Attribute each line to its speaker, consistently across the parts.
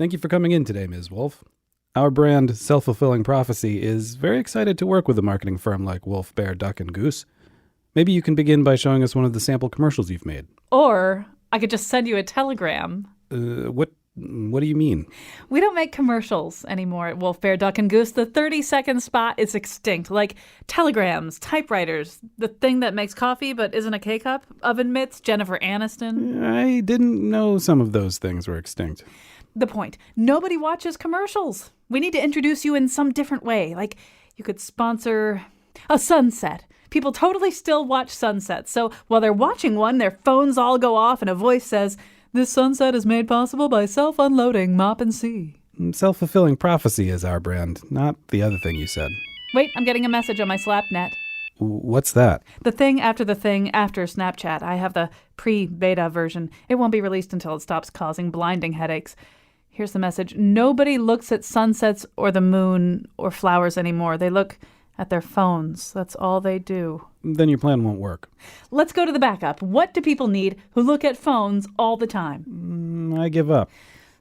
Speaker 1: Thank you for coming in today, Ms. Wolf. Our brand, Self-Fulfilling Prophecy, is very excited to work with a marketing firm like Wolf, Bear, Duck, and Goose. Maybe you can begin by showing us one of the sample commercials you've made.
Speaker 2: Or I could just send you a telegram.
Speaker 1: What do you mean?
Speaker 2: We don't make commercials anymore at Wolf, Bear, Duck, and Goose. The 30-second spot is extinct. Like telegrams, typewriters, the thing that makes coffee but isn't a K-cup, oven mitts, Jennifer Aniston.
Speaker 1: I didn't know some of those things were extinct.
Speaker 2: The point. Nobody watches commercials. We need to introduce you in some different way. Like you could sponsor a sunset. People totally still watch sunsets. So while they're watching one, their phones all go off and a voice says, "This sunset is made possible by self-unloading Mop and C."
Speaker 1: Self-Fulfilling Prophecy is our brand, not the other thing you said.
Speaker 2: Wait, I'm getting a message on my SlapNet.
Speaker 1: What's that?
Speaker 2: The thing after Snapchat. I have the pre-beta version. It won't be released until it stops causing blinding headaches. Here's the message. Nobody looks at sunsets or the moon or flowers anymore. They look at their phones. That's all they do.
Speaker 1: Then your plan won't work.
Speaker 2: Let's go to the backup. What do people need who look at phones all the time?
Speaker 1: I give up.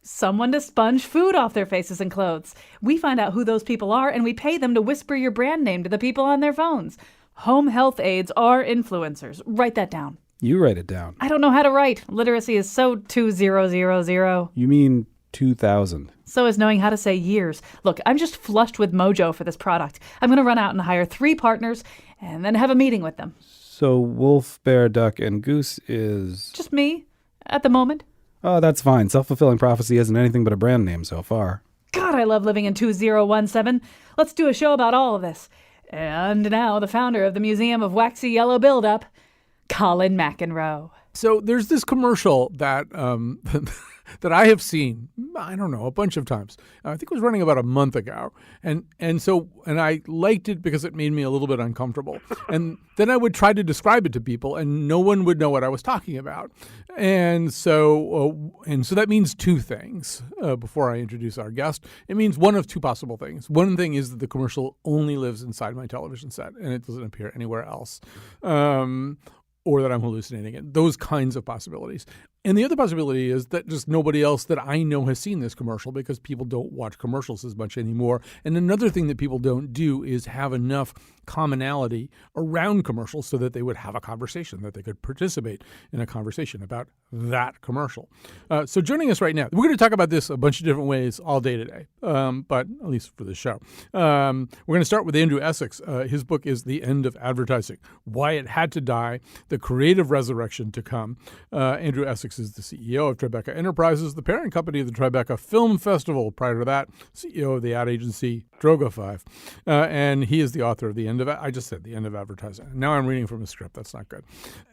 Speaker 2: Someone to sponge food off their faces and clothes. We find out who those people are, and we pay them to whisper your brand name to the people on their phones. Home health aides are influencers. Write that down.
Speaker 1: You write it down.
Speaker 2: I don't know how to write. Literacy is so 2000.
Speaker 1: You mean 2000.
Speaker 2: So is knowing how to say years. Look, I'm just flushed with mojo for this product. I'm going to run out and hire 3 partners and then have a meeting with them.
Speaker 1: So Wolf, Bear, Duck, and Goose is...
Speaker 2: Just me, at the moment.
Speaker 1: Oh, that's fine. Self-Fulfilling Prophecy isn't anything but a brand name so far.
Speaker 2: God, I love living in 2017. Let's do a show about all of this. And now the founder of the Museum of Waxy Yellow Buildup, Colin McEnroe.
Speaker 3: So there's this commercial that that I have seen, I don't know, a bunch of times. I think it was running about a month ago. And I liked it because it made me a little bit uncomfortable. And then I would try to describe it to people and no one would know what I was talking about. And so that means 2 things before I introduce our guest. It means one of 2 possible things. One thing is that the commercial only lives inside my television set and it doesn't appear anywhere else. Or that I'm hallucinating it. Those kinds of possibilities. And the other possibility is that just nobody else that I know has seen this commercial because people don't watch commercials as much anymore. And another thing that people don't do is have enough commonality around commercials so that they would have a conversation, that they could participate in a conversation about that commercial. So joining us right now, we're going to talk about this a bunch of different ways all day today, but at least for this show. We're going to start with Andrew Essex. His book is The End of Advertising, Why It Had to Die, The Creative Resurrection to Come. Andrew Essex is the CEO of Tribeca Enterprises, the parent company of the Tribeca Film Festival. Prior to that, CEO of the ad agency Droga5. And he is the author of The End of Advertising. Now I'm reading from a script. That's not good.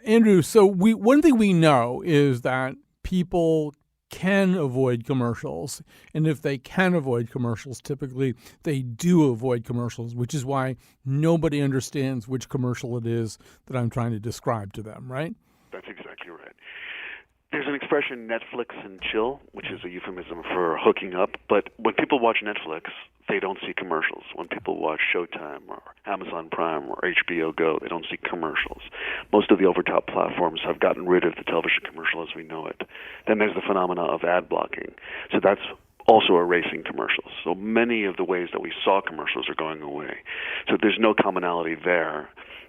Speaker 3: Andrew, so one thing we know is that people can avoid commercials. And if they can avoid commercials, typically they do avoid commercials, which is why nobody understands which commercial it is that I'm trying to describe to them, right?
Speaker 4: That's exactly right. There's an expression, Netflix and chill, which is a euphemism for hooking up. But when people watch Netflix, they don't see commercials. When people watch Showtime or Amazon Prime or HBO Go, they don't see commercials. Most of the over-top platforms have gotten rid of the television commercial as we know it. Then there's the phenomena of ad blocking. So that's also erasing commercials. So many of the ways that we saw commercials are going away. So there's no commonality there,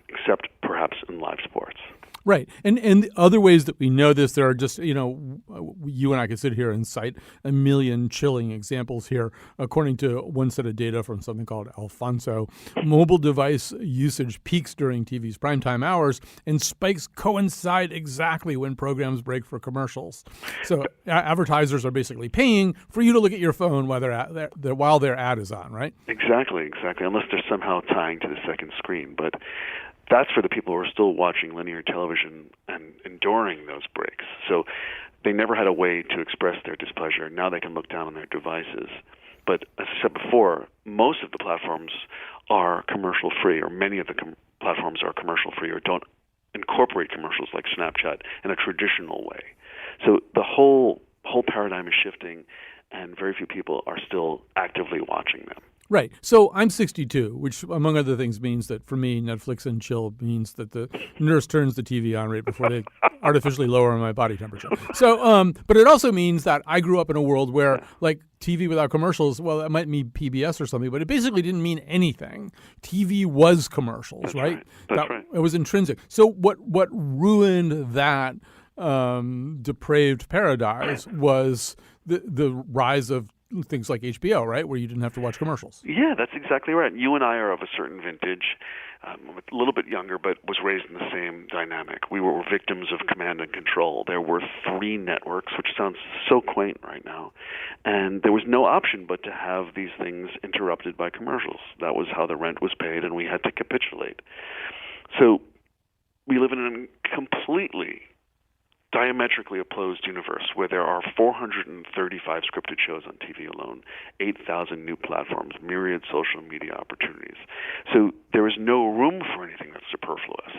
Speaker 4: except perhaps in live sports.
Speaker 3: Right. And the other ways that we know this, there are just, you and I could sit here and cite a million chilling examples here. According to one set of data from something called Alfonso, mobile device usage peaks during TV's primetime hours and spikes coincide exactly when programs break for commercials. So advertisers are basically paying for you to look at your phone while their ad is on, right?
Speaker 4: Exactly. Unless they're somehow tying to the second screen. But that's for the people who are still watching linear television and enduring those breaks. So they never had a way to express their displeasure. Now they can look down on their devices. But as I said before, most of the platforms are commercial-free, or many of the platforms are commercial-free or don't incorporate commercials like Snapchat in a traditional way. So the whole paradigm is shifting, and very few people are still actively watching them.
Speaker 3: Right. So I'm 62, which, among other things, means that for me, Netflix and chill means that the nurse turns the TV on right before they artificially lower my body temperature. So, but it also means that I grew up in a world where, like, TV without commercials, well, that might mean PBS or something, but it basically didn't mean anything. TV was commercials,
Speaker 4: That's
Speaker 3: right?
Speaker 4: That's right.
Speaker 3: It was intrinsic. So what ruined that depraved paradise was the rise of things like HBO, right, where you didn't have to watch commercials.
Speaker 4: Yeah, that's exactly right. You and I are of a certain vintage. I'm a little bit younger, but was raised in the same dynamic. We were victims of command and control. There were 3 networks, which sounds so quaint right now, and there was no option but to have these things interrupted by commercials. That was how the rent was paid, and we had to capitulate. So we live in a completely diametrically opposed universe where there are 435 scripted shows on TV alone, 8,000 new platforms, myriad social media opportunities. So there is no room for anything that's superfluous.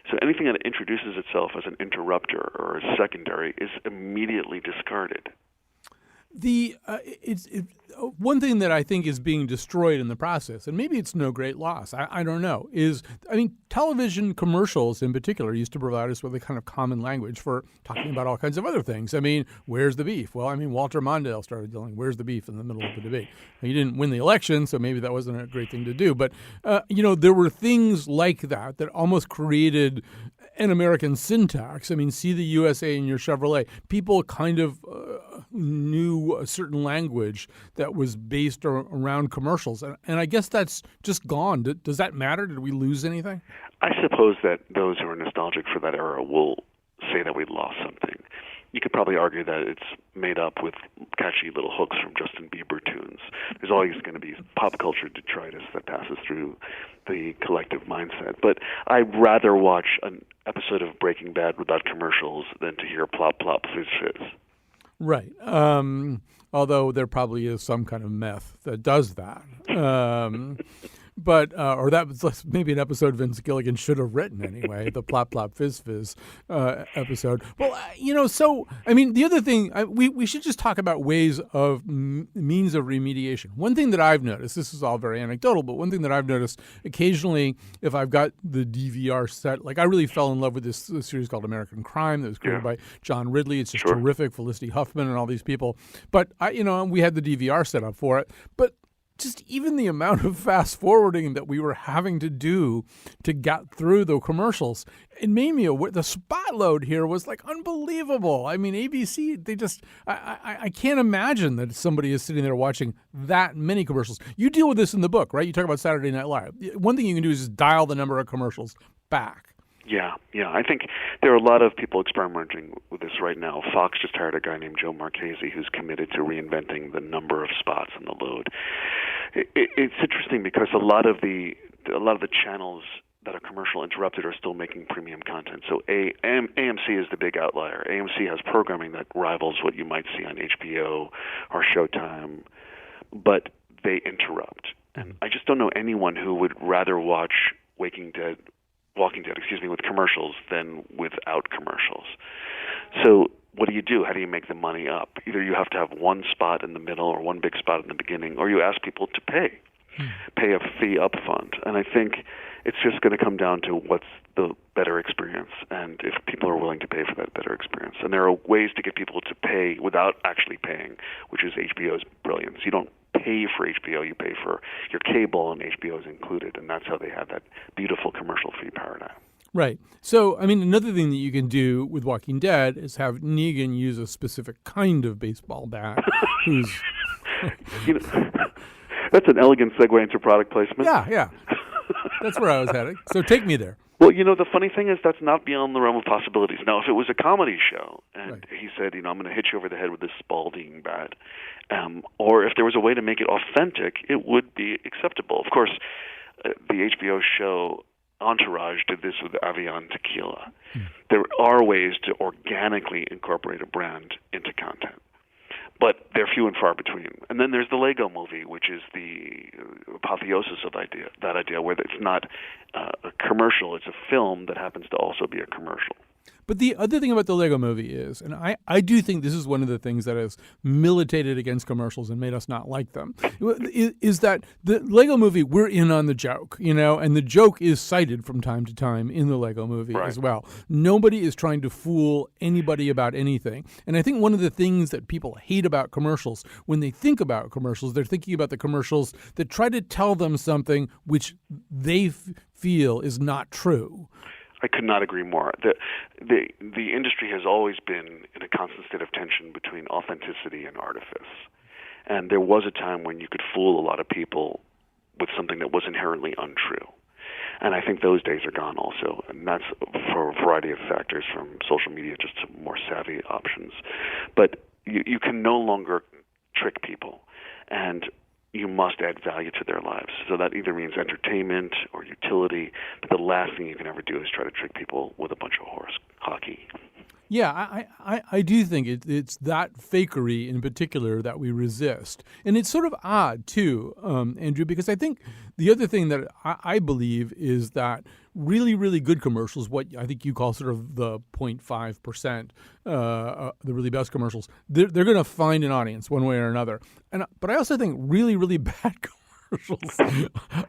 Speaker 4: So anything that introduces itself as an interrupter or as secondary is immediately discarded.
Speaker 3: One thing that I think is being destroyed in the process, and maybe it's no great loss, I don't know, is, I mean, television commercials in particular used to provide us with a kind of common language for talking about all kinds of other things. I mean, where's the beef? Well, I mean, Walter Mondale started yelling, where's the beef in the middle of the debate. He didn't win the election, so maybe that wasn't a great thing to do. But, there were things like that almost created an American syntax. I mean, see the USA in your Chevrolet. People kind of knew a certain language that was based around commercials. And I guess that's just gone. Does that matter? Did we lose anything?
Speaker 4: I suppose that those who are nostalgic for that era will say that we lost something. You could probably argue that it's made up with catchy little hooks from Justin Bieber tunes. There's always going to be pop culture detritus that passes through the collective mindset. But I'd rather watch an episode of Breaking Bad without commercials than to hear plop, plop, fizz, fizz.
Speaker 3: Right. Although there probably is some kind of meth that does that. But or that was maybe an episode Vince Gilligan should have written anyway, the Plop Plop Fizz Fizz episode. Well, so, I mean, the other thing, we should just talk about ways of means of remediation. One thing that I've noticed, this is all very anecdotal, but one thing that I've noticed occasionally, if I've got the DVR set, like I really fell in love with this series called American Crime that was created by John Ridley. It's just terrific, Felicity Huffman and all these people. But, we had the DVR set up for it. But just even the amount of fast forwarding that we were having to do to get through the commercials, it made me the spot load here was like unbelievable. I mean, ABC, they just, I can't imagine that somebody is sitting there watching that many commercials. You deal with this in the book, right? You talk about Saturday Night Live. One thing you can do is just dial the number of commercials back.
Speaker 4: Yeah. I think there are a lot of people experimenting with this right now. Fox just hired a guy named Joe Marchese who's committed to reinventing the number of spots and the load. It's interesting because a lot of the channels that are commercial interrupted are still making premium content. So AMC is the big outlier. AMC has programming that rivals what you might see on HBO or Showtime, but they interrupt. And I just don't know anyone who would rather watch Walking Dead, with commercials than without commercials. So what do? How do you make the money up? Either you have to have one spot in the middle or one big spot in the beginning, or you ask people to pay a fee up front. And I think it's just going to come down to what's the better experience and if people are willing to pay for that better experience. And there are ways to get people to pay without actually paying, which is HBO's brilliance. You don't pay for HBO, you pay for your cable, and HBO is included, and that's how they have that beautiful commercial-free paradigm. Right.
Speaker 3: So, I mean, another thing that you can do with Walking Dead is have Negan use a specific kind of baseball bat who's...
Speaker 4: That's an elegant segue into product placement.
Speaker 3: Yeah. That's where I was heading. So take me there.
Speaker 4: Well, the funny thing is that's not beyond the realm of possibilities. Now, if it was a comedy show and he said, I'm going to hit you over the head with this Spalding bat, or if there was a way to make it authentic, it would be acceptable. Of course, the HBO show Entourage did this with Avion Tequila. There are ways to organically incorporate a brand into content, but they're few and far between. And then there's the Lego Movie, which is the apotheosis of that idea where it's not a commercial, it's a film that happens to also be a commercial.
Speaker 3: But the other thing about the Lego movie is, and I do think this is one of the things that has militated against commercials and made us not like them, is that the Lego movie, we're in on the joke, and the joke is cited from time to time in the Lego movie as well. Nobody is trying to fool anybody about anything. And I think one of the things that people hate about commercials, when they think about commercials, they're thinking about the commercials that try to tell them something which they feel is not true.
Speaker 4: I could not agree more. The industry has always been in a constant state of tension between authenticity and artifice. And there was a time when you could fool a lot of people with something that was inherently untrue. And I think those days are gone also. And that's for a variety of factors, from social media just to more savvy options. But you can no longer trick people. And you must add value to their lives. So that either means entertainment or utility, but the last thing you can ever do is try to trick people with a bunch of horse hockey.
Speaker 3: Yeah, I do think it's that fakery in particular that we resist. And it's sort of odd, too, Andrew, because I think the other thing that I believe is that really, really good commercials, what I think you call sort of the 0.5%, the really best commercials, they're going to find an audience one way or another. But I also think really, really bad commercials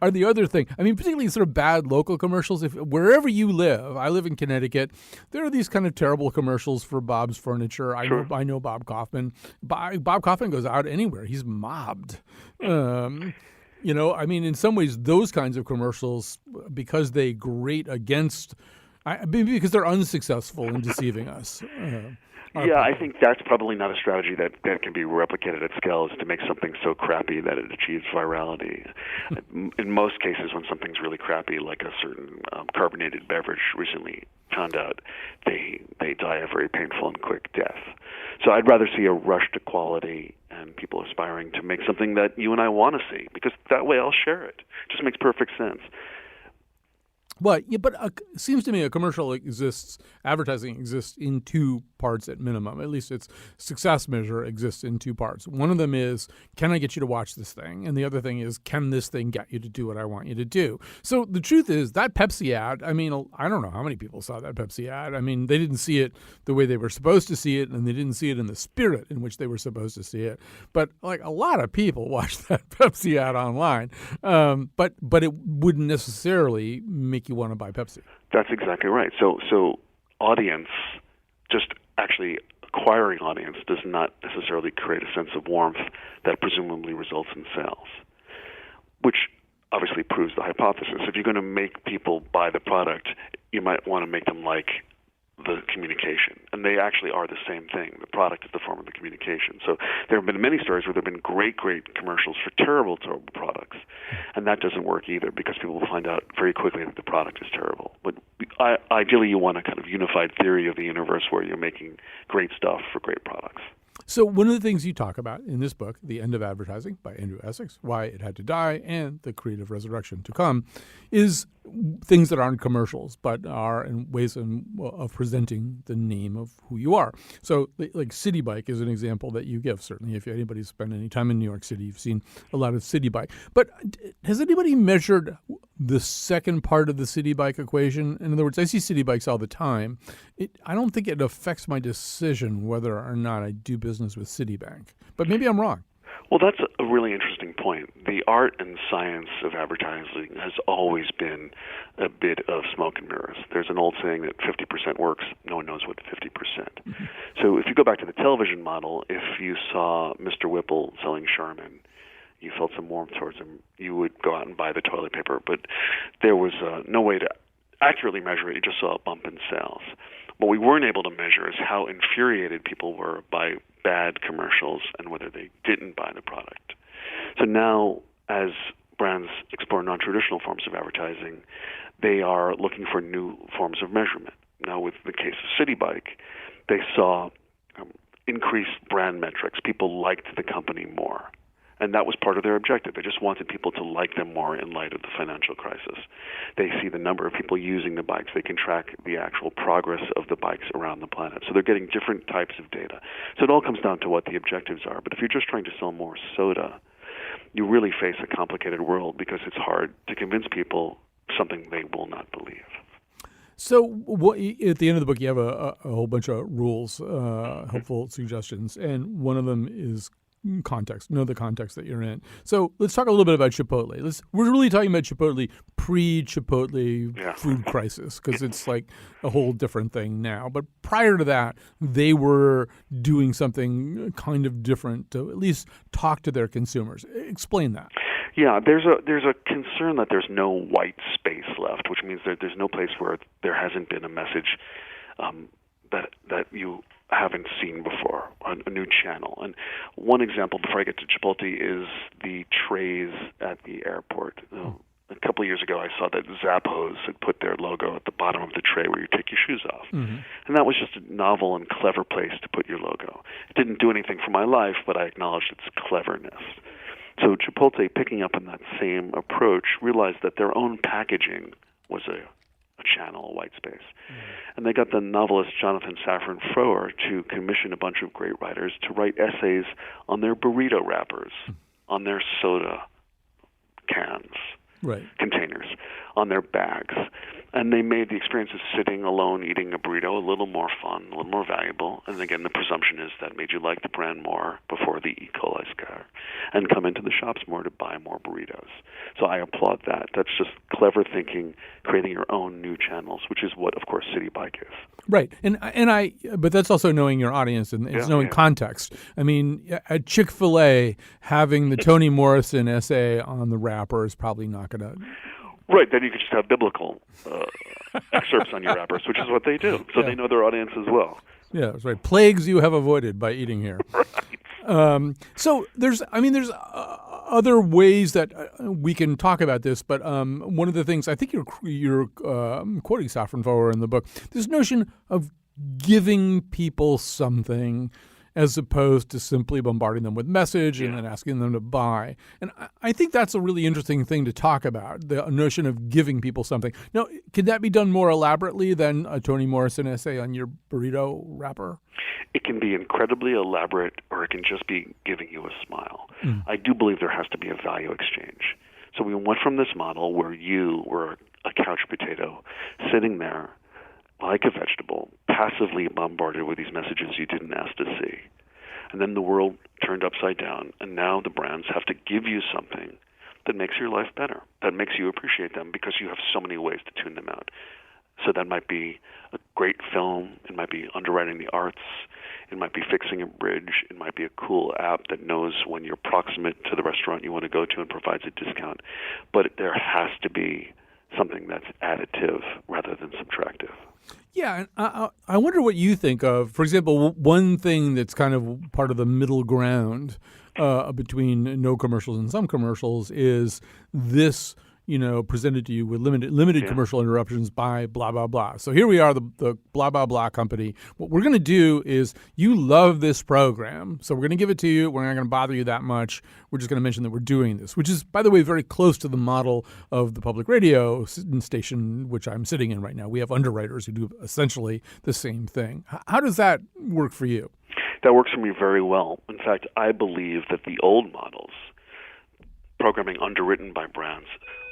Speaker 3: are the other thing. I mean, particularly sort of bad local commercials. If wherever you live, I live in Connecticut, there are these kind of terrible commercials for Bob's Furniture. I know Bob Kaufman. Bob Kaufman goes out anywhere. He's mobbed. I mean, in some ways, those kinds of commercials, because they grate against, maybe because they're unsuccessful in deceiving us.
Speaker 4: I think that's probably not a strategy that can be replicated at scale, is to make something so crappy that it achieves virality. In most cases, when something's really crappy, like a certain carbonated beverage recently found out, they die a very painful and quick death. So I'd rather see a rush to quality and people aspiring to make something that you and I want to see, because that way I'll share it. It just makes perfect sense.
Speaker 3: But it seems to me advertising exists in two parts at minimum. At least its success measure exists in two parts. One of them is, can I get you to watch this thing? And the other thing is, can this thing get you to do what I want you to do? So the truth is, that Pepsi ad, I mean, I don't know how many people saw that Pepsi ad. I mean, they didn't see it the way they were supposed to see it, and they didn't see it in the spirit in which they were supposed to see it. But like, a lot of people watched that Pepsi ad online. But it wouldn't necessarily make you want to buy Pepsi.
Speaker 4: That's exactly right. So audience, just actually acquiring audience, does not necessarily create a sense of warmth that presumably results in sales, which obviously proves the hypothesis. If you're going to make people buy the product, you might want to make them like the communication. And they actually are the same thing. The product is the form of the communication. So there have been many stories where there have been great commercials for terrible products. And that doesn't work either, because people will find out very quickly that the product is terrible. But ideally, you want a kind of unified theory of the universe where you're making great stuff for great products.
Speaker 3: So one of the things you talk about in this book, The End of Advertising by Andrew Essex, Why It Had to Die, and The Creative Resurrection to Come, is things that aren't commercials, but are in ways of presenting the name of who you are. So like City Bike is an example that you give. Certainly, if anybody's spent any time in New York City, you've seen a lot of City Bike. But has anybody measured the second part of the City Bike equation? In other words, I see City Bikes all the time. I don't think it affects my decision whether or not I do business with Citibank. But maybe I'm wrong.
Speaker 4: Well, that's a really interesting point. The art and science of advertising has always been a bit of smoke and mirrors. There's an old saying that 50% works. No one knows what 50%. Mm-hmm. So if you go back to the television model, if you saw Mr. Whipple selling Charmin, you felt some warmth towards him, you would go out and buy the toilet paper. But there was no way to accurately measure it. You just saw a bump in sales. What we weren't able to measure is how infuriated people were by bad commercials and whether they didn't buy the product. So now, as brands explore non-traditional forms of advertising, they are looking for new forms of measurement. Now, with the case of City Bike, they saw increased brand metrics. People liked the company more. And that was part of their objective. They just wanted people to like them more in light of the financial crisis. They see the number of people using the bikes. They can track the actual progress of the bikes around the planet. So they're getting different types of data. So it all comes down to what the objectives are. But if you're just trying to sell more soda, you really face a complicated world, because it's hard to convince people something they will not believe.
Speaker 3: So at the end of the book, you have a whole bunch of rules, helpful suggestions, and one of them is context. Know the context that you're in. So let's talk a little bit about Chipotle. We're really talking about Chipotle pre-Chipotle food crisis, because it's like a whole different thing now. But prior to that, they were doing something kind of different to at least talk to their consumers. Explain that.
Speaker 4: Yeah, there's a concern that there's no white space left, which means that there's no place where there hasn't been a message that you haven't seen before, a new channel. And one example before I get to Chipotle is the trays at the airport. A couple of years ago, I saw that Zappos had put their logo at the bottom of the tray where you take your shoes off. Mm-hmm. And that was just a novel and clever place to put your logo. It didn't do anything for my life, but I acknowledged its cleverness. So Chipotle, picking up on that same approach, realized that their own packaging was a channel, a white space. Mm-hmm. And they got the novelist Jonathan Safran Foer to commission a bunch of great writers to write essays on their burrito wrappers, on their soda cans, containers, on their bags. And they made the experience of sitting alone eating a burrito a little more fun, a little more valuable. And again, the presumption is that made you like the brand more before the E. coli scare and come into the shops more to buy more burritos. So I applaud that. That's just clever thinking, creating your own new channels, which is what, of course, City Bike is.
Speaker 3: Right. But that's also knowing your audience and it's knowing context. I mean, at Chick-fil-A, having the Toni Morrison essay on the wrapper is probably not going to...
Speaker 4: Right, then you could just have biblical excerpts on your wrappers, which is what they do. So they know their audience as well.
Speaker 3: Yeah, that's right. Plagues you have avoided by eating here.
Speaker 4: Right.
Speaker 3: So there's other ways that we can talk about this, but one of the things I think you're quoting Safran Foer in the book, this notion of giving people something as opposed to simply bombarding them with message and then asking them to buy. And I think that's a really interesting thing to talk about, the notion of giving people something. Now, could that be done more elaborately than a Toni Morrison essay on your burrito wrapper?
Speaker 4: It can be incredibly elaborate, or it can just be giving you a smile. I do believe there has to be a value exchange. So we went from this model where you were a couch potato sitting there like a vegetable, passively bombarded with these messages you didn't ask to see. And then the world turned upside down, and now the brands have to give you something that makes your life better, that makes you appreciate them, because you have so many ways to tune them out. So that might be a great film, it might be underwriting the arts, it might be fixing a bridge, it might be a cool app that knows when you're proximate to the restaurant you want to go to and provides a discount. But there has to be something that's additive rather than subtractive.
Speaker 3: Yeah, and I wonder what you think of, for example, one thing that's kind of part of the middle ground between no commercials and some commercials is this, presented to you with limited commercial interruptions by blah, blah, blah. So here we are, the blah, blah, blah company. What we're going to do is you love this program, so we're going to give it to you. We're not going to bother you that much. We're just going to mention that we're doing this, which is, by the way, very close to the model of the public radio station, which I'm sitting in right now. We have underwriters who do essentially the same thing. How does that work for you?
Speaker 4: That works for me very well. In fact, I believe that the old models, programming underwritten by brands,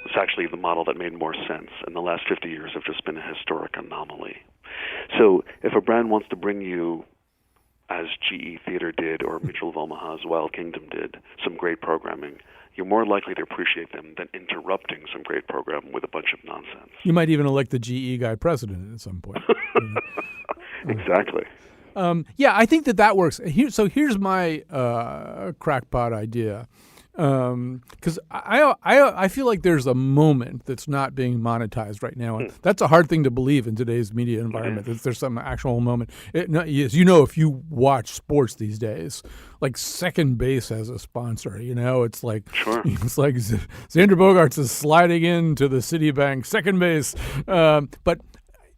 Speaker 4: was actually the model that made more sense, and the last 50 years have just been a historic anomaly. So if a brand wants to bring you, as GE Theater did or Mutual of Omaha's Wild Kingdom did, some great programming, you're more likely to appreciate them than interrupting some great program with a bunch of nonsense.
Speaker 3: You might even elect the GE guy president at some point.
Speaker 4: Exactly.
Speaker 3: I think that works. Here's my crackpot idea. Because I feel like there's a moment that's not being monetized right now. And that's a hard thing to believe in today's media environment. That there's some actual moment. As you know, if you watch sports these days, like second base has a sponsor. It's like it's like Xander Bogaerts is sliding into the Citibank second base. But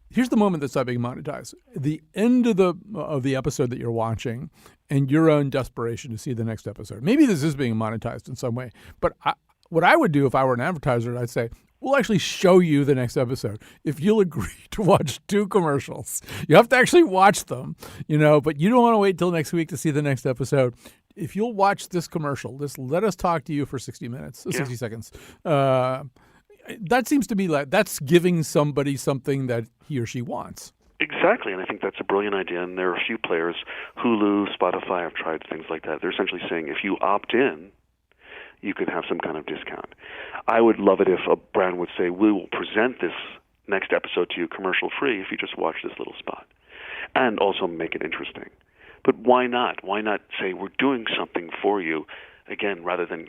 Speaker 3: here's the moment that's not being monetized: the end of the episode that you're watching, and your own desperation to see the next episode. Maybe this is being monetized in some way, but what I would do if I were an advertiser, I'd say, we'll actually show you the next episode if you'll agree to watch 2 commercials. You have to actually watch them, but you don't want to wait till next week to see the next episode. If you'll watch this commercial, let us talk to you for 60 minutes, 60 seconds. that seems to me like that's giving somebody something that he or she wants.
Speaker 4: Exactly, and I think that's a brilliant idea. And there are a few players, Hulu, Spotify, have tried things like that. They're essentially saying if you opt in, you can have some kind of discount. I would love it if a brand would say, we will present this next episode to you commercial-free if you just watch this little spot, and also make it interesting. But why not? Why not say we're doing something for you, again, rather than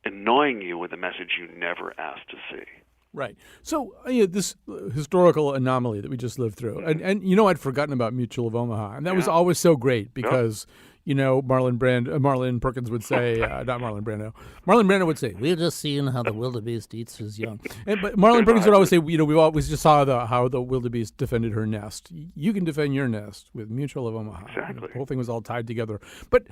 Speaker 4: annoying you with a message you never asked to see?
Speaker 3: Right. So this historical anomaly that we just lived through, and I'd forgotten about Mutual of Omaha, and that was always so great because Marlon Perkins would say, not Marlon Brando. Marlon Brando would say, "We're just seeing how the wildebeest eats his young." But Marlon Perkins would always say, we always just saw how the wildebeest defended her nest. You can defend your nest with Mutual of Omaha.
Speaker 4: Exactly.
Speaker 3: The whole thing was all tied together. But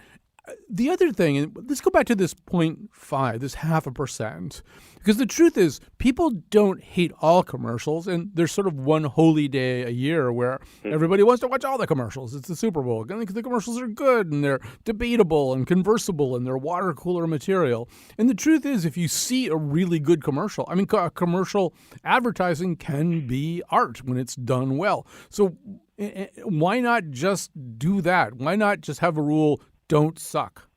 Speaker 3: the other thing, and let's go back to this 0.5, this 0.5%, because the truth is people don't hate all commercials, and there's sort of one holy day a year where everybody wants to watch all the commercials. It's the Super Bowl. Because the commercials are good, and they're debatable and conversible, and they're water cooler material. And the truth is, if you see a really good commercial, commercial advertising can be art when it's done well. So why not just do that? Why not just have a rule, don't suck?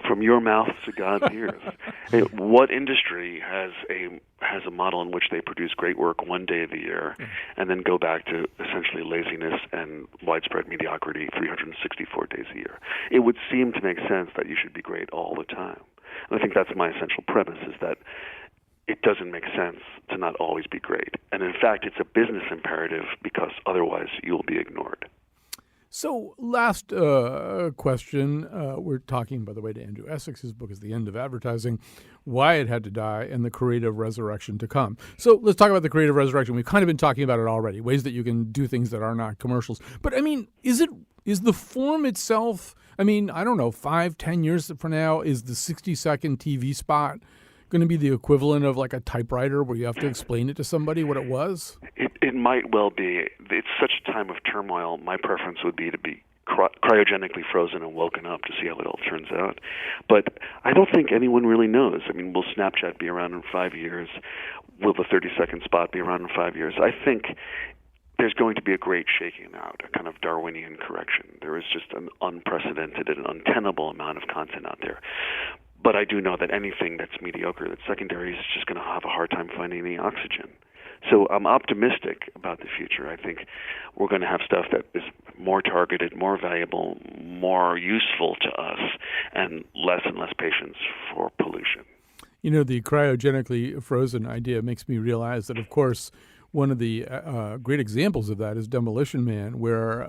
Speaker 4: From your mouth to God's ears. What industry has a model in which they produce great work one day of the year and then go back to essentially laziness and widespread mediocrity 364 days a year? It would seem to make sense that you should be great all the time. And I think that's my essential premise, is that it doesn't make sense to not always be great. And in fact, it's a business imperative because otherwise you'll be ignored.
Speaker 3: So last question, we're talking, by the way, to Andrew Essex. His book is The End of Advertising, Why It Had to Die and the Creative Resurrection to Come. So let's talk about the creative resurrection. We've kind of been talking about it already, ways that you can do things that are not commercials. But, is the form itself, I don't know, 5-10 years from now, is the 60-second TV spot going to be the equivalent of like a typewriter where you have to explain it to somebody what it was?
Speaker 4: It might well be. It's such a time of turmoil. My preference would be to be cryogenically frozen and woken up to see how it all turns out. But I don't think anyone really knows. Will Snapchat be around in 5 years? Will the 30-second spot be around in 5 years? I think there's going to be a great shaking out, a kind of Darwinian correction. There is just an unprecedented and untenable amount of content out there. But I do know that anything that's mediocre, that's secondary, is just going to have a hard time finding any oxygen. So I'm optimistic about the future. I think we're going to have stuff that is more targeted, more valuable, more useful to us, and less patience for pollution.
Speaker 3: The cryogenically frozen idea makes me realize that, of course, one of the great examples of that is Demolition Man, where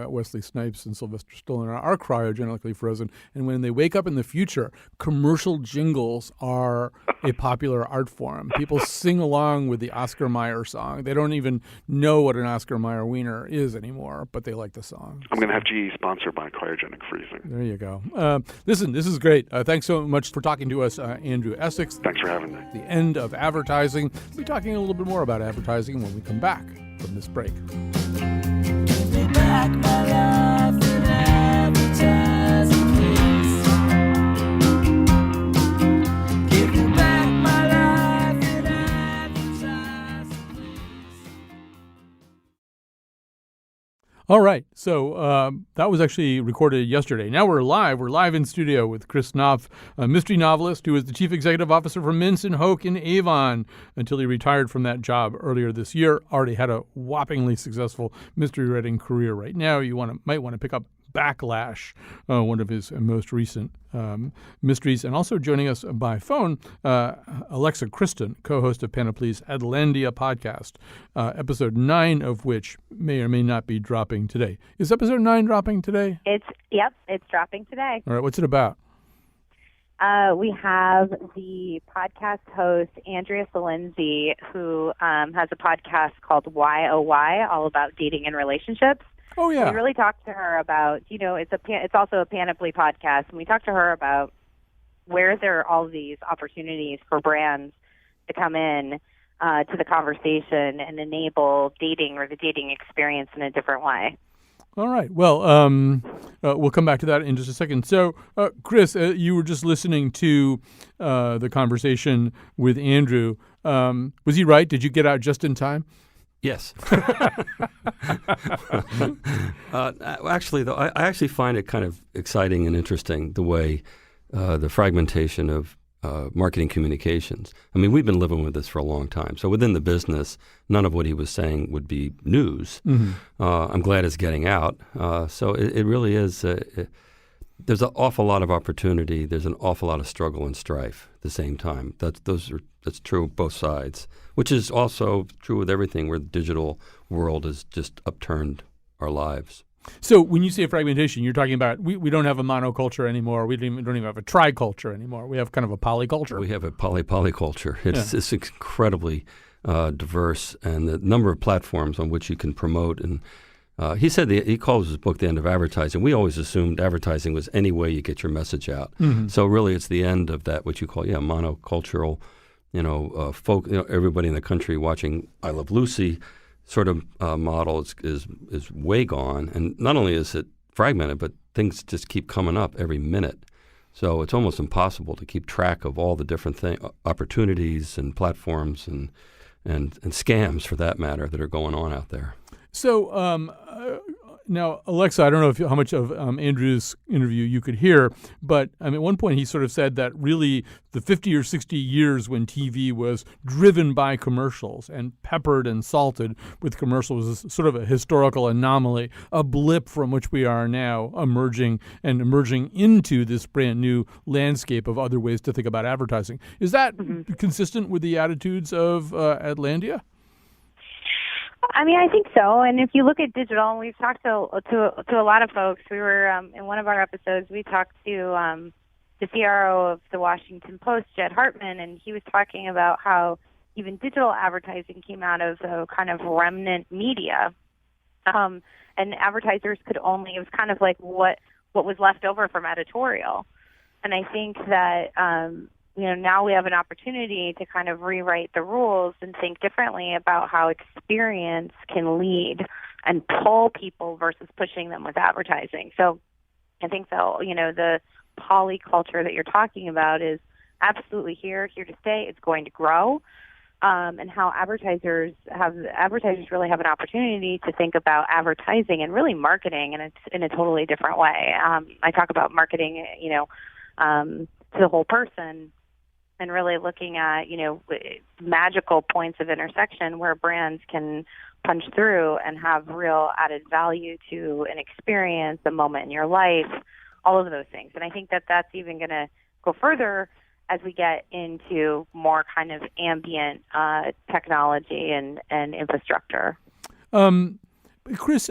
Speaker 3: Wesley Snipes and Sylvester Stallone are cryogenically frozen. And when they wake up in the future, commercial jingles are a popular art form. People sing along with the Oscar Mayer song. They don't even know what an Oscar Mayer wiener is anymore, but they like the song.
Speaker 4: I'm going to have GE sponsored by cryogenic freezing.
Speaker 3: There you go. Listen, this is great. Thanks so much for talking to us, Andrew Essex.
Speaker 4: Thanks for having me.
Speaker 3: The End of Advertising. We'll be talking a little bit more about advertising when we come back from this break.
Speaker 5: Give me back my life in advertising, please. Give me back my life in advertising, please.
Speaker 3: All right. So that was actually recorded yesterday. Now we're live. We're live in studio with Chris Knopf, a mystery novelist who was the chief executive officer for Mintz and Hoke in Avon until he retired from that job earlier this year. Already had a whoppingly successful mystery writing career. Right now, you might want to pick up Backlash, one of his most recent mysteries. And also joining us by phone, Alexa Kristen, co-host of Panoply's Atlantia podcast, episode 9 of which may or may not be dropping today. Is episode 9 dropping today?
Speaker 6: It's dropping today.
Speaker 3: All right, what's it about?
Speaker 6: We have the podcast host, Andrea Salenzi, who has a podcast called Why Oh Why, all about dating and relationships.
Speaker 3: Oh, yeah.
Speaker 6: We really talked to her about, it's also a Panoply podcast, and we talked to her about where there are all these opportunities for brands to come in to the conversation and enable dating or the dating experience in a different way.
Speaker 3: All right. Well, we'll come back to that in just a second. So, Chris, you were just listening to the conversation with Andrew. Was he right? Did you get out just in time?
Speaker 7: Yes. Actually, though, I actually find it kind of exciting and interesting the way the fragmentation of marketing communications. I mean, we've been living with this for a long time. So within the business, none of what he was saying would be news. Mm-hmm. I'm glad it's getting out. So it really is. There's an awful lot of opportunity. There's an awful lot of struggle and strife at the same time. That's true of both sides, which is also true with everything where the digital world has just upturned our lives.
Speaker 3: So when you say fragmentation, you're talking about we don't have a monoculture anymore. We don't even have a triculture anymore. We have kind of a polyculture.
Speaker 7: We have a polyculture. It's incredibly diverse, and the number of platforms on which you can promote. And he said he calls his book The End of Advertising. We always assumed advertising was any way you get your message out. Mm-hmm. So really it's the end of that, what you call, monocultural, folk, everybody in the country watching I Love Lucy sort of model is way gone. And not only is it fragmented, but things just keep coming up every minute. So it's almost impossible to keep track of all the different opportunities and platforms and scams, for that matter, that are going on out there.
Speaker 3: So now, Alexa, I don't know how much of Andrew's interview you could hear, but at one point he sort of said that really the 50 or 60 years when TV was driven by commercials and peppered and salted with commercials was sort of a historical anomaly, a blip from which we are now emerging into this brand new landscape of other ways to think about advertising. Is that consistent with the attitudes of Adlandia?
Speaker 6: I mean, I think so. And if you look at digital, and we've talked to a lot of folks. We were in one of our episodes. We talked to the CRO of the Washington Post, Jed Hartman, and he was talking about how even digital advertising came out of the kind of remnant media, and advertisers could only. It was kind of like what was left over from editorial. And I think that now we have an opportunity to kind of rewrite the rules and think differently about how experience can lead and pull people versus pushing them with advertising. So I think the polyculture that you're talking about is absolutely here to stay. It's going to grow. And how advertisers really have an opportunity to think about advertising and really marketing in a totally different way. I talk about marketing, to the whole person, and really looking at, magical points of intersection where brands can punch through and have real added value to an experience, a moment in your life, all of those things. And I think that that's even going to go further as we get into more kind of ambient technology and infrastructure.
Speaker 3: Chris,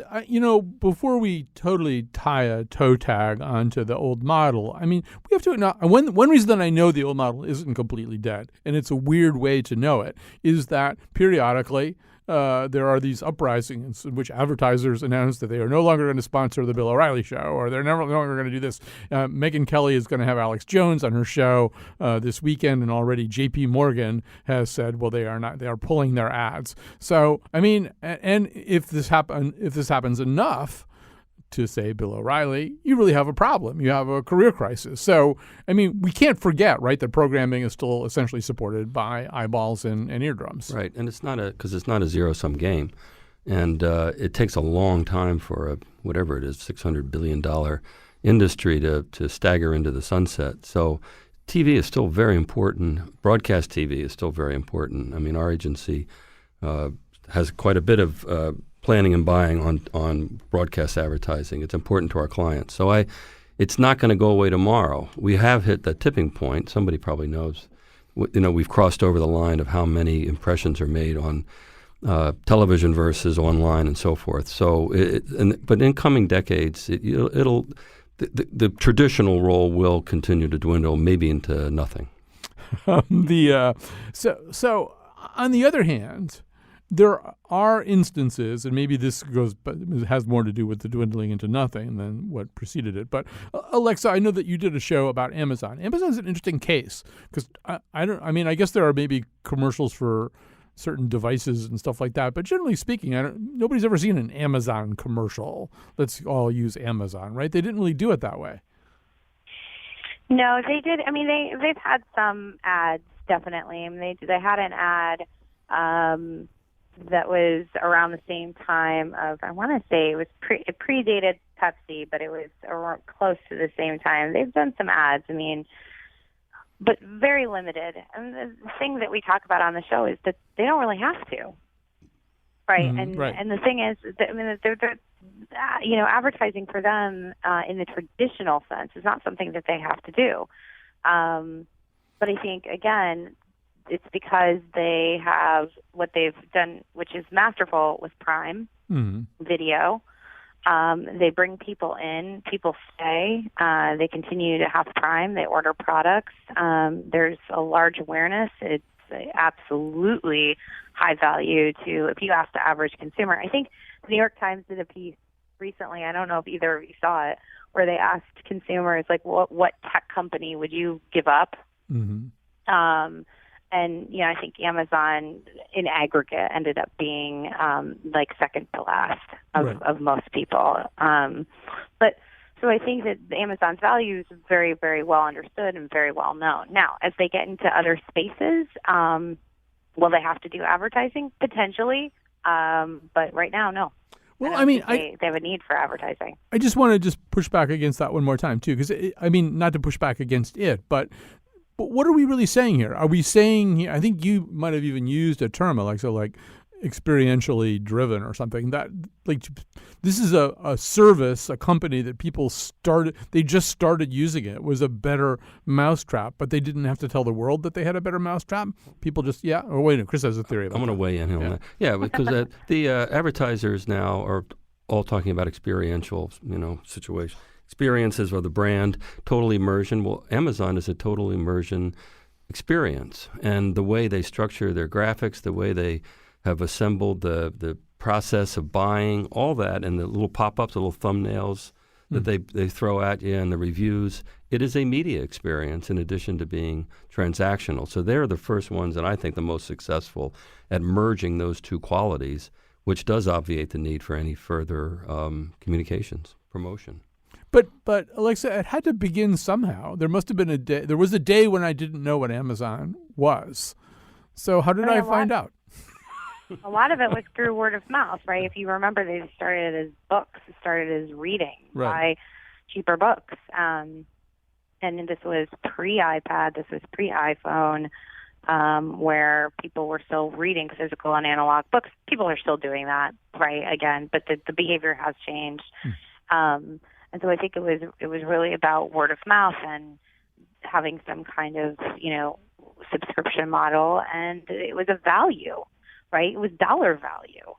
Speaker 3: before we totally tie a toe tag onto the old model, we have to acknowledge one reason that I know the old model isn't completely dead, and it's a weird way to know it, is that periodically there are these uprisings in which advertisers announce that they are no longer going to sponsor the Bill O'Reilly show, or they're no longer going to do this. Megyn Kelly is going to have Alex Jones on her show this weekend, and already J.P. Morgan has said, well, they are pulling their ads. So, and if this happens enough to say Bill O'Reilly, you really have a problem. You have a career crisis. So, we can't forget, right, that programming is still essentially supported by eyeballs and eardrums.
Speaker 7: Right, and it's not a zero-sum game. And it takes a long time for whatever it is, $600 billion industry to stagger into the sunset. So TV is still very important. Broadcast TV is still very important. Our agency has quite a bit of planning and buying on broadcast advertising. It's important to our clients. So it's not going to go away tomorrow. We have hit that tipping point. Somebody probably knows. We've crossed over the line of how many impressions are made on television versus online and so forth. So, but in coming decades, the traditional role will continue to dwindle, maybe into nothing.
Speaker 3: So on the other hand, there are instances, and maybe this has more to do with the dwindling into nothing than what preceded it. But Alexa, I know that you did a show about Amazon. Amazon's an interesting case because I guess there are maybe commercials for certain devices and stuff like that. But generally speaking, nobody's ever seen an Amazon commercial. Let's all use Amazon, right? They didn't really do it that way.
Speaker 6: No, they did. I mean, they've had some ads, definitely. I mean, they had an ad that was around the same time of, I want to say it predated Pepsi, but it was close to the same time. They've done some ads. I mean, but very limited. And the thing that we talk about on the show is that they don't really have to, right? And the thing is, that, I mean, they're advertising for them in the traditional sense is not something that they have to do. But I think, again, it's because they have what they've done, which is masterful with Prime Video. They bring people in, people stay, they continue to have Prime, they order products. There's a large awareness. It's absolutely high value to, if you ask the average consumer. I think the New York Times did a piece recently, I don't know if either of you saw it, where they asked consumers, like, what tech company would you give up? And, I think Amazon in aggregate ended up being like second to last of most people. But so I think that Amazon's value is very, very well understood and very well known. Now, as they get into other spaces, will they have to do advertising? Potentially. But right now, no.
Speaker 3: Well,
Speaker 6: they have a need for advertising.
Speaker 3: I just want to just push back against that one more time, too, because, not to push back against it, but what are we really saying here? Are we saying, I think you might have even used a term, Alexa, like experientially driven or something, that like this is a service, a company that people they just started using it. It was a better mousetrap, but they didn't have to tell the world that they had a better mousetrap. People just, Chris has a theory about
Speaker 7: I'm going to weigh in on that. Yeah, because the advertisers now are all talking about experiential, situation. Experiences are the brand, total immersion. Well, Amazon is a total immersion experience. And the way they structure their graphics, the way they have assembled the process of buying, all that, and the little pop-ups, the little thumbnails that they throw at you and the reviews, it is a media experience in addition to being transactional. So they're the first ones, and I think the most successful at merging those two qualities, which does obviate the need for any further communications, promotion.
Speaker 3: But Alexa, it had to begin somehow. There must have been a day. There was a day when I didn't know what Amazon was. So how did I find out?
Speaker 6: A lot of it was through word of mouth, right? If you remember, they started as books. It started as reading, buy cheaper books. And this was pre-iPad. This was pre-iPhone, where people were still reading physical and analog books. People are still doing that, right? Again, but the behavior has changed. And so I think it was really about word of mouth and having some kind of, subscription model. And it was a value, right? It was dollar value.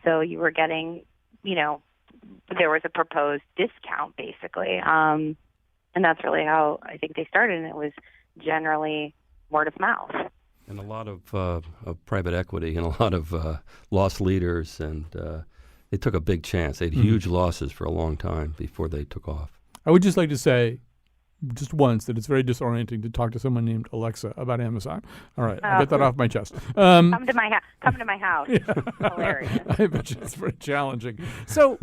Speaker 6: So you were getting, there was a proposed discount basically. And that's really how I think they started. And it was generally word of mouth.
Speaker 7: And a lot of private equity and a lot of lost leaders and they took a big chance. They had huge losses for a long time before they took off. I
Speaker 3: would just like to say just once that it's very disorienting to talk to someone named Alexa about Amazon. All right, I'll get that off my chest.
Speaker 6: Come to my house. Hilarious.
Speaker 3: I bet you it's very challenging. So,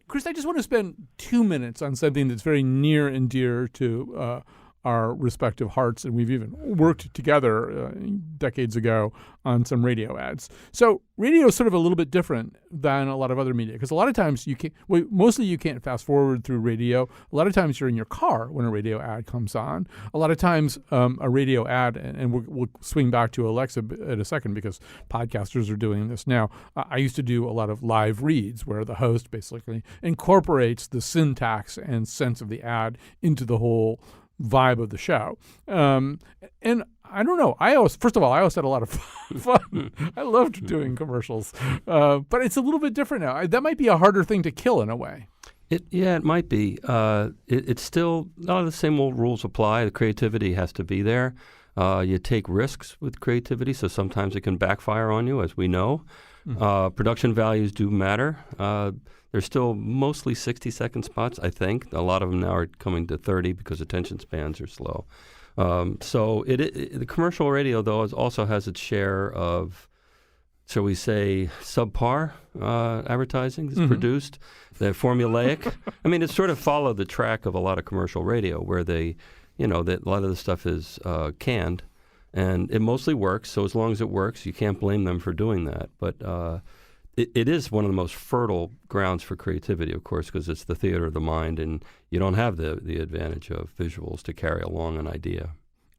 Speaker 3: Chris, I just want to spend 2 minutes on something that's very near and dear to our respective hearts, and we've even worked together decades ago on some radio ads. So radio is sort of a little bit different than a lot of other media, because a lot of times mostly you can't fast forward through radio. A lot of times you're in your car when a radio ad comes on. A lot of times a radio ad, and we'll swing back to Alexa in a second because podcasters are doing this now. I used to do a lot of live reads where the host basically incorporates the syntax and sense of the ad into the whole vibe of the show. And I don't know. I always had a lot of fun. I loved doing commercials. But it's a little bit different now. That might be a harder thing to kill in a way.
Speaker 7: It might be. It's still, the same old rules apply. The creativity has to be there. You take risks with creativity, so sometimes it can backfire on you, as we know. Production values do matter. They're still mostly 60-second spots, I think. A lot of them now are coming to 30 because attention spans are slow. So the commercial radio, though, also has its share of, shall we say, subpar advertising that's produced. They're formulaic. I mean, it's sort of followed the track of a lot of commercial radio where that a lot of the stuff is canned. And it mostly works, so as long as it works, you can't blame them for doing that. But it is one of the most fertile grounds for creativity, of course, because it's the theater of the mind, and you don't have the advantage of visuals to carry along an idea.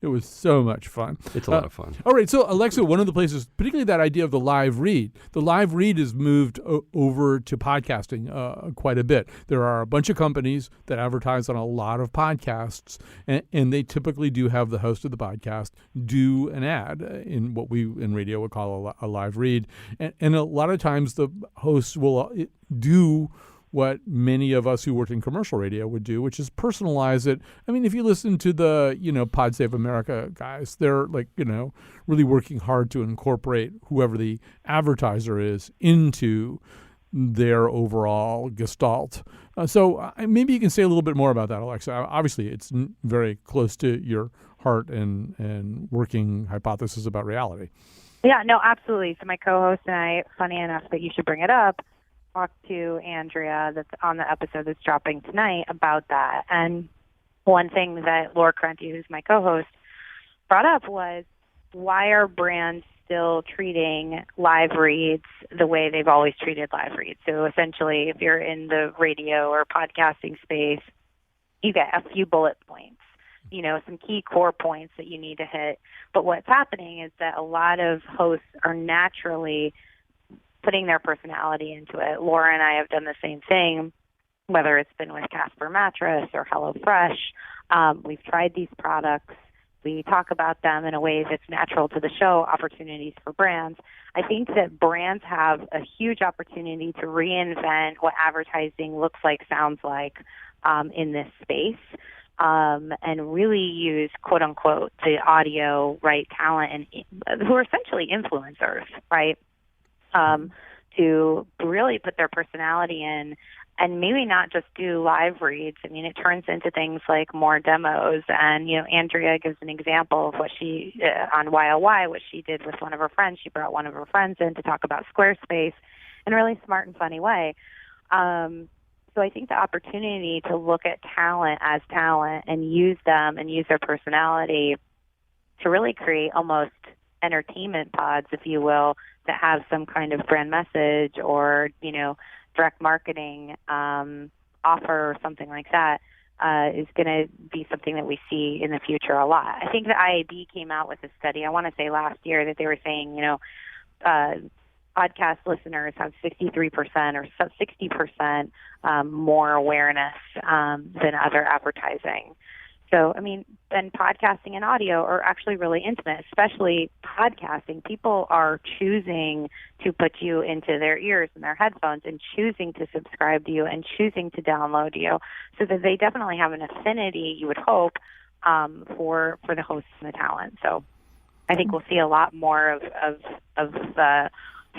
Speaker 3: It was so much fun.
Speaker 7: It's a lot of fun.
Speaker 3: All right, so Alexa, one of the places, particularly that idea of the live read, has moved over to podcasting quite a bit. There are a bunch of companies that advertise on a lot of podcasts, and they typically do have the host of the podcast do an ad in what we in radio would call a live read. And a lot of times the hosts will do what many of us who worked in commercial radio would do, which is personalize it. I mean, if you listen to the, Pod Save America guys, they're really working hard to incorporate whoever the advertiser is into their overall gestalt. So maybe you can say a little bit more about that, Alexa. Obviously, it's very close to your heart and working hypothesis about reality.
Speaker 6: Yeah, no, absolutely. So my co-host and I, funny enough that you should bring it up, talked to Andrea that's on the episode that's dropping tonight about that. And one thing that Laura Crenti, who's my co-host, brought up was, why are brands still treating live reads the way they've always treated live reads? So essentially, if you're in the radio or podcasting space, you get a few bullet points, some key core points that you need to hit. But what's happening is that a lot of hosts are naturally putting their personality into it. Laura and I have done the same thing, whether it's been with Casper Mattress or HelloFresh. We've tried these products. We talk about them in a way that's natural to the show, opportunities for brands. I think that brands have a huge opportunity to reinvent what advertising looks like, sounds like in this space, and really use, quote unquote, the audio, right, talent, and who are essentially influencers, right? To really put their personality in, and maybe not just do live reads. I mean, it turns into things like more demos. And, Andrea gives an example of what she, on YLY, what she did with one of her friends. She brought one of her friends in to talk about Squarespace in a really smart and funny way. So I think the opportunity to look at talent as talent and use them and use their personality to really create almost entertainment pods, if you will, that have some kind of brand message or, direct marketing offer or something like that is going to be something that we see in the future a lot. I think the IAB came out with a study, I want to say last year, that they were saying, podcast listeners have 63% or 60% more awareness than other advertising. So, then podcasting and audio are actually really intimate, especially podcasting. People are choosing to put you into their ears and their headphones and choosing to subscribe to you and choosing to download you, so that they definitely have an affinity, you would hope, for the hosts and the talent. So I think we'll see a lot more of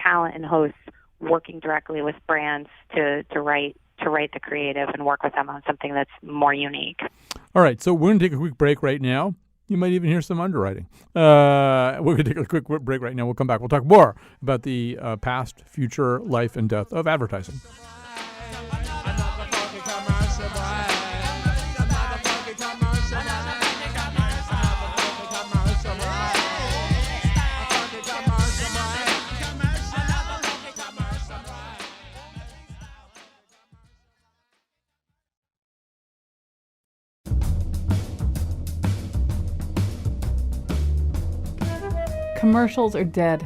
Speaker 6: talent and hosts working directly with brands to write the creative and work with them on something that's more unique.
Speaker 3: All right, so we're going to take a quick break right now. You might even hear some underwriting. We're going to take a quick break right now. We'll come back. We'll talk more about the past, future, life, and death of advertising.
Speaker 2: Commercials are dead.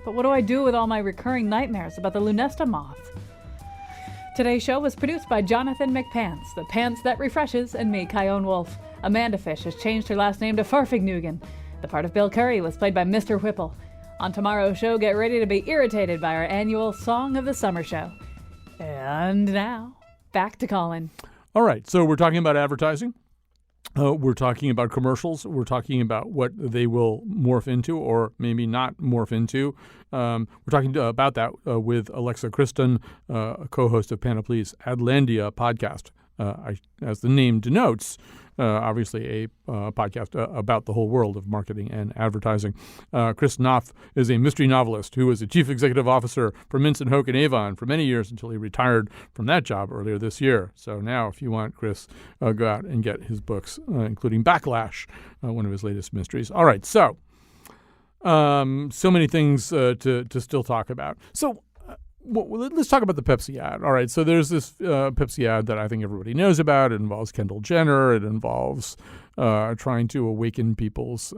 Speaker 2: But what do I do with all my recurring nightmares about the Lunesta moth? Today's show was produced by Jonathan McPants, the pants that refreshes, and me, Kyone Wolf. Amanda Fish has changed her last name to Farfignugan. The part of Bill Curry was played by Mr. Whipple. On tomorrow's show, get ready to be irritated by our annual Song of the Summer show. And now, back to Colin.
Speaker 3: All right, so we're talking about advertising. We're talking about commercials. We're talking about what they will morph into or maybe not morph into. We're talking about that with Alexa Kristen, a co-host of Panoply's Adlandia podcast. As the name denotes, obviously a podcast about the whole world of marketing and advertising. Chris Knopf is a mystery novelist who was a chief executive officer for Minson Hoke and Avon for many years until he retired from that job earlier this year. So now, if you want Chris, go out and get his books, including Backlash, one of his latest mysteries. All right, so many things to still talk about. So well, let's talk about the Pepsi ad. All right, so there's this Pepsi ad that I think everybody knows about. It involves Kendall Jenner. It involves trying to awaken people's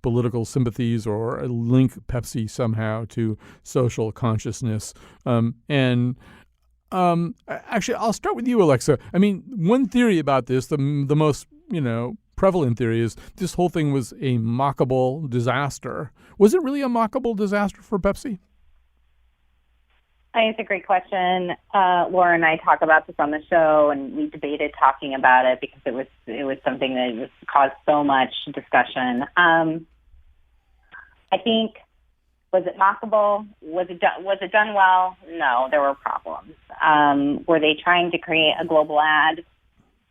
Speaker 3: political sympathies or link Pepsi somehow to social consciousness. Actually, I'll start with you, Alexa. I mean, one theory about this, the most prevalent theory, is this whole thing was a mockable disaster. Was it really a mockable disaster for Pepsi?
Speaker 6: I think it's a great question. Laura and I talk about this on the show, and we debated talking about it because it was something that caused so much discussion. I think, was it mockable? Was it done well? No, there were problems. Were they trying to create a global ad?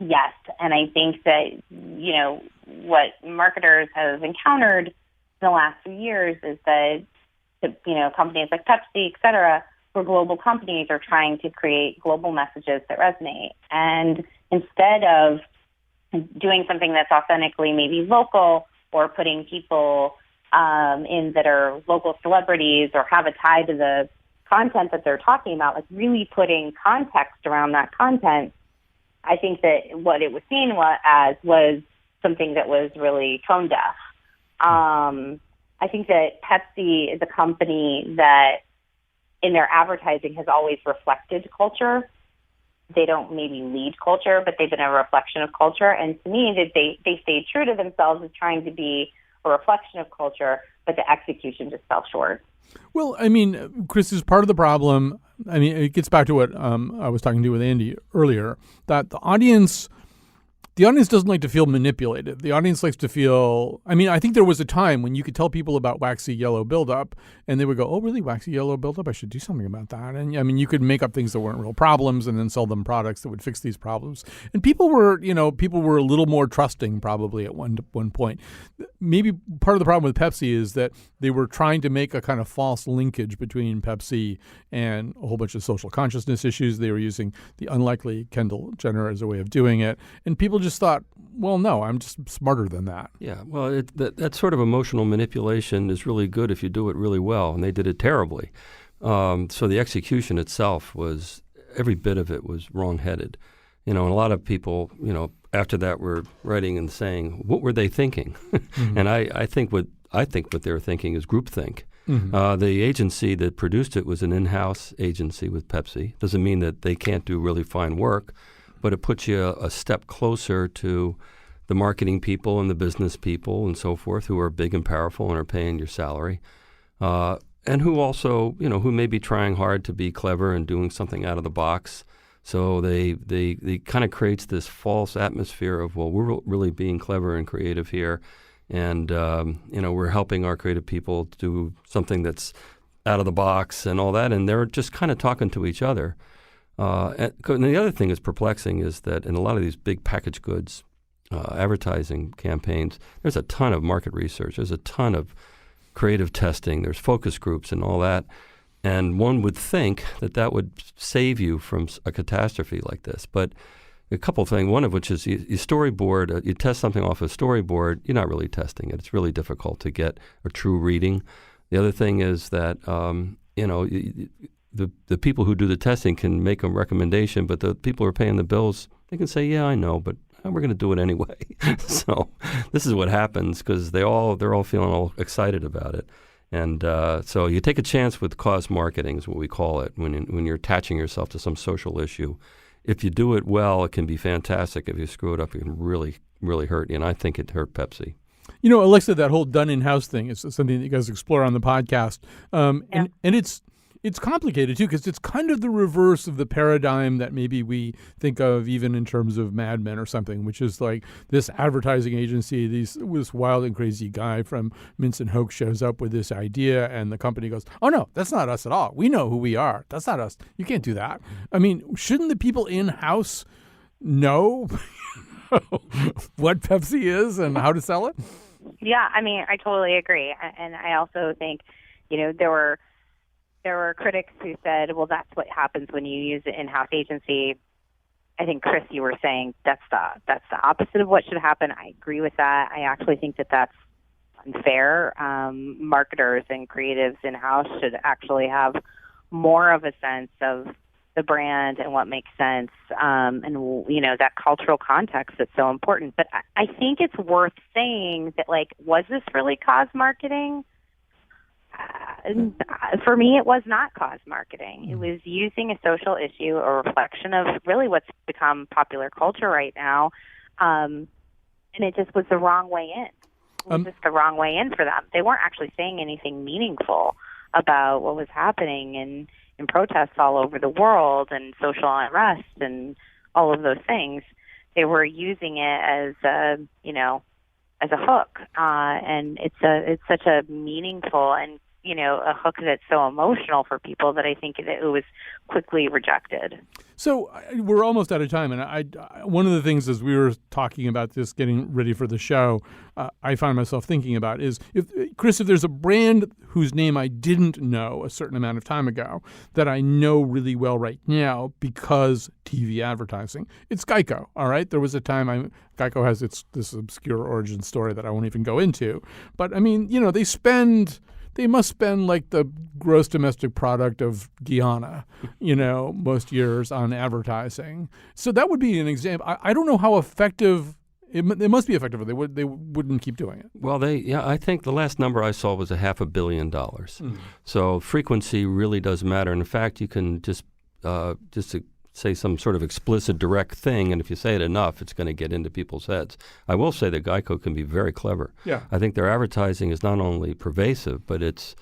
Speaker 6: Yes, and I think that what marketers have encountered in the last few years is that companies like Pepsi, et cetera, where global companies are trying to create global messages that resonate. And instead of doing something that's authentically maybe local or putting people in that are local celebrities or have a tie to the content that they're talking about, like really putting context around that content, I think that what it was seen as was something that was really tone deaf. I think that Pepsi is a company that in their advertising has always reflected culture. They don't maybe lead culture, but they've been a reflection of culture. And to me, that they stayed true to themselves as trying to be a reflection of culture, but the execution just fell short.
Speaker 3: Well, I mean, Chris, is part of the problem. I mean, it gets back to what I was talking to with Andy earlier, that the audience doesn't like to feel manipulated. The audience likes to feel, I mean, I think there was a time when you could tell people about waxy yellow buildup and they would go, oh, really, waxy yellow buildup? I should do something about that. And I mean, you could make up things that weren't real problems and then sell them products that would fix these problems. And people were a little more trusting probably at one point. Maybe part of the problem with Pepsi is that they were trying to make a kind of false linkage between Pepsi and a whole bunch of social consciousness issues. They were using the unlikely Kendall Jenner as a way of doing it. And people just thought, well, no, I'm just smarter than that.
Speaker 7: Yeah, well, that sort of emotional manipulation is really good if you do it really well, and they did it terribly. So the execution itself was, every bit of it was wrong-headed. And a lot of people, after that were writing and saying, what were they thinking? Mm-hmm. And I think what they were thinking is groupthink. Mm-hmm. The agency that produced it was an in-house agency with Pepsi. Doesn't mean that they can't do really fine work, but it puts you a step closer to the marketing people and the business people and so forth who are big and powerful and are paying your salary, and who also, who may be trying hard to be clever and doing something out of the box. So they kind of creates this false atmosphere of, well, we're really being clever and creative here, and we're helping our creative people do something that's out of the box and all that, and they're just kind of talking to each other. And the other thing that's perplexing is that in a lot of these big packaged goods advertising campaigns, there's a ton of market research. There's a ton of creative testing. There's focus groups and all that. And one would think that would save you from a catastrophe like this. But a couple of things, one of which is you storyboard, you test something off a storyboard, you're not really testing it. It's really difficult to get a true reading. The other thing is that, the people who do the testing can make a recommendation, but the people who are paying the bills, they can say, yeah, I know, but we're going to do it anyway. So this is what happens because they're all feeling all excited about it. And so you take a chance with cause marketing is what we call it, when you're attaching yourself to some social issue. If you do it well, it can be fantastic. If you screw it up, it can really, really hurt you. And I think it hurt Pepsi.
Speaker 3: Alexa, that whole done in-house thing is something that you guys explore on the podcast. And it's complicated too, because it's kind of the reverse of the paradigm that maybe we think of even in terms of Mad Men or something, which is like this advertising agency, this wild and crazy guy from Mince and Hoke shows up with this idea, and the company goes, "Oh no, that's not us at all. We know who we are. That's not us. You can't do that." I mean, shouldn't the people in-house know what Pepsi is and how to sell it?
Speaker 6: Yeah, I mean, I totally agree. And I also think, there were critics who said, well, that's what happens when you use an in-house agency. I think, Chris, you were saying that's the opposite of what should happen. I agree with that. I actually think that that's unfair. Marketers and creatives in-house should actually have more of a sense of the brand and what makes sense, and that cultural context that's so important. But I think it's worth saying that, like, was this really cause marketing? For me, it was not cause marketing. It was using a social issue, a reflection of really what's become popular culture right now, and it just was the wrong way in. It was just the wrong way in for them. They weren't actually saying anything meaningful about what was happening in protests all over the world and social unrest and all of those things. They were using it as a hook, and it's such a meaningful and a hook that's so emotional for people that I think that it was quickly rejected.
Speaker 3: So we're almost out of time, and I one of the things as we were talking about this, getting ready for the show, I found myself thinking about is, if there's a brand whose name I didn't know a certain amount of time ago that I know really well right now because TV advertising, it's Geico. All right, there was a time Geico has this obscure origin story that I won't even go into, but I mean, they must spend like the gross domestic product of Guyana, most years on advertising. So that would be an example. I don't know how effective it must be effective. They wouldn't keep doing it.
Speaker 7: Well, I think the last number I saw was $500 million. So frequency really does matter. And in fact, you can just to say some sort of explicit, direct thing, and if you say it enough, it's going to get into people's heads. I will say that Geico can be very clever.
Speaker 3: Yeah.
Speaker 7: I think their advertising is not only pervasive, but it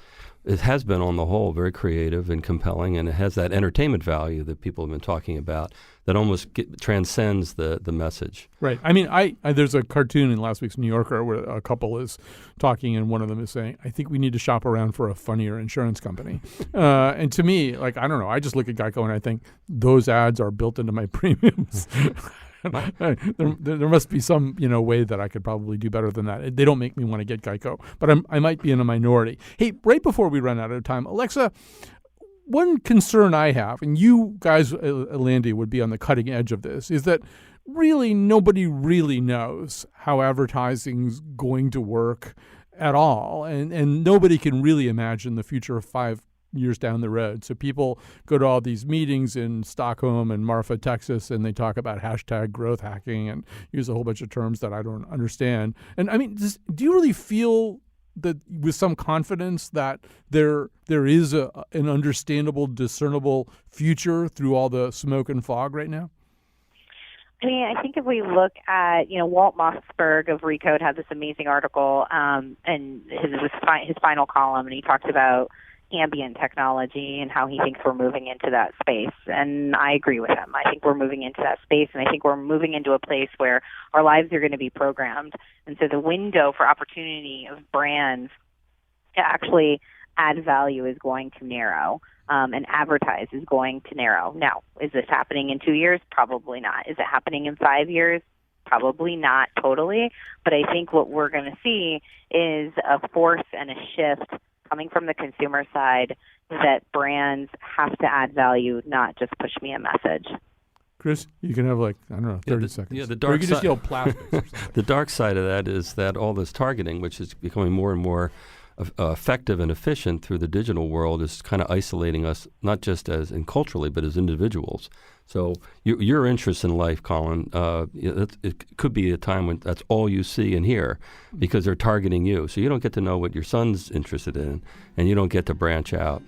Speaker 7: has been on the whole very creative and compelling, and it has that entertainment value that people have been talking about that almost transcends the message.
Speaker 3: Right. I mean, there's a cartoon in last week's New Yorker where a couple is talking, and one of them is saying, I think we need to shop around for a funnier insurance company. And to me, like, I don't know, I just look at Geico and I think those ads are built into my premiums. There must be some way that I could probably do better than that. They don't make me want to get Geico, but I might be in a minority. Hey, right before we run out of time, Alexa, one concern I have, and you guys, Landy, would be on the cutting edge of this, is that really nobody really knows how advertising's going to work at all, and nobody can really imagine the future of 5 years down the road. So people go to all these meetings in Stockholm and Marfa, Texas, and they talk about hashtag growth hacking and use a whole bunch of terms that I don't understand. And I mean, do you really feel that with some confidence that there is an understandable, discernible future through all the smoke and fog right now?
Speaker 6: I mean, I think if we look at, Walt Mossberg of Recode had this amazing article, and his final column, and he talked about ambient technology and how he thinks we're moving into that space. And I agree with him. I think we're moving into that space, and I think we're moving into a place where our lives are going to be programmed. And so the window for opportunity of brands to actually add value is going to narrow, and advertise is going to narrow. Now, is this happening in 2 years? Probably not. Is it happening in 5 years? Probably not totally. But I think what we're going to see is a force and a shift coming from the consumer side that brands have to add value, not just push me a message.
Speaker 3: Chris, you can have 30 seconds.
Speaker 7: Yeah, the
Speaker 3: or
Speaker 7: dark
Speaker 3: you can just yell plastics.
Speaker 7: The dark side of that is that all this targeting, which is becoming more and more effective and efficient through the digital world, is kind of isolating us, not just and culturally, but as individuals. So your interest in life, Colin, it could be a time when that's all you see and hear because they're targeting you. So you don't get to know what your son's interested in, and you don't get to branch out.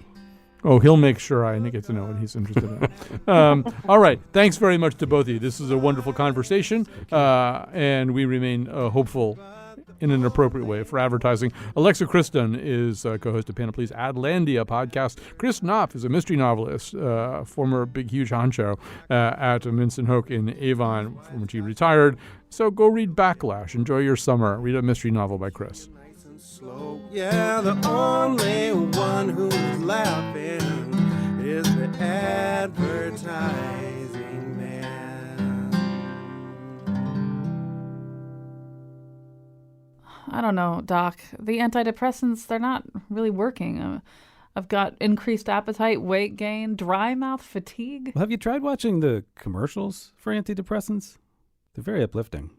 Speaker 3: Oh, he'll make sure I get to know what he's interested in. All right. Thanks very much to both of you. This is a wonderful conversation, and we remain hopeful in an appropriate way for advertising. Alexa Christon is co-host of Panoply's Adlandia podcast. Chris Knopf is a mystery novelist, former big, huge honcho at Minson Hoke in Avon, from which he retired. So go read Backlash. Enjoy your summer. Read a mystery novel by Chris.
Speaker 8: Yeah, the only one who's laughing is the advertising man.
Speaker 2: I don't know, Doc. The antidepressants, they're not really working. I've got increased appetite, weight gain, dry mouth, fatigue.
Speaker 1: Well, have you tried watching the commercials for antidepressants? They're very uplifting.